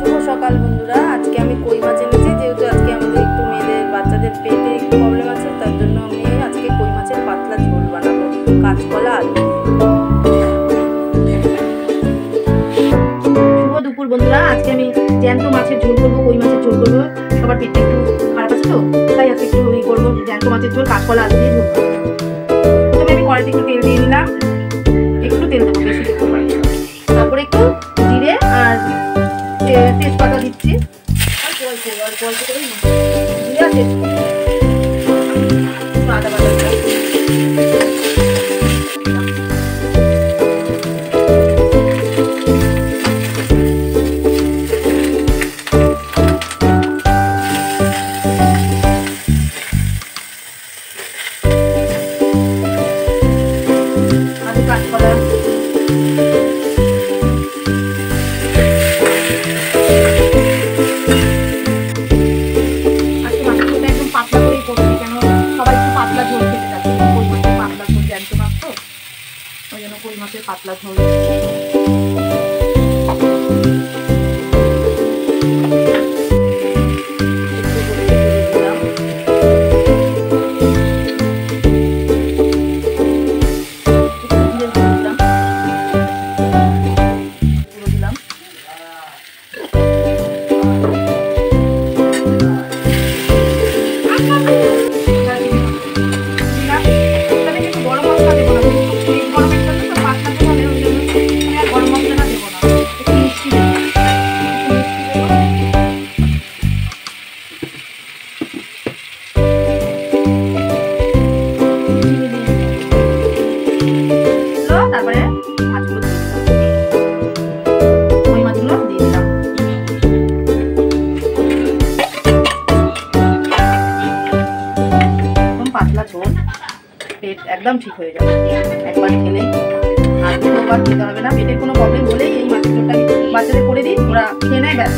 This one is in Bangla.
শুভ সকাল বন্ধুরা। আজকে আমি কই মাছ এনেছি, যেহেতু আজকে আমাদের একটু মেয়েদের বাচ্চাদের পেটে একটু প্রবলেম আছে, তার জন্য আমি আজকে কই মাছের পাতলা ঝোল বানাবো কাঁচকলা আলু। শুভ দুপুর বন্ধুরা। আজকে আমি জ্যান্ত মাছের ঝোল করবো, কই মাছের ঝোল করবো। সবার পেটটা একটু খারাপ আছে তো, তাই আজকে একটু করবো জ্যান্ত মাছের ঝোল কাঁচকলা আলু দিয়ে ঝোল করবো। প্রথমে আমি কড়াইতে একটু তেল দিয়ে নিলাম, একটু তেল দেবো, বেশি দেবো। তারপরে একটু জিরে আর তেজপাতা দিচ্ছি, অল্প অল্প করে জিরে আর তেজপাতা, আদা বাটা কাঁচকলা কই মাছের পাতলা ঝোল। তারপরে মাছগুলো দিয়ে দিলাম, ওই মাছগুলো দিয়ে দিলাম। একদম পাতলা ঝোল, পেট একদম ঠিক হয়ে যাবে একবার খেলেই, আর দুবার খেতে হবে না। পেটের কোনো প্রবলেম হলেই এই মাছের ঝোলটা বাচ্চাদের করে দিই, ওরা খেয়ে নেয়, ব্যাস।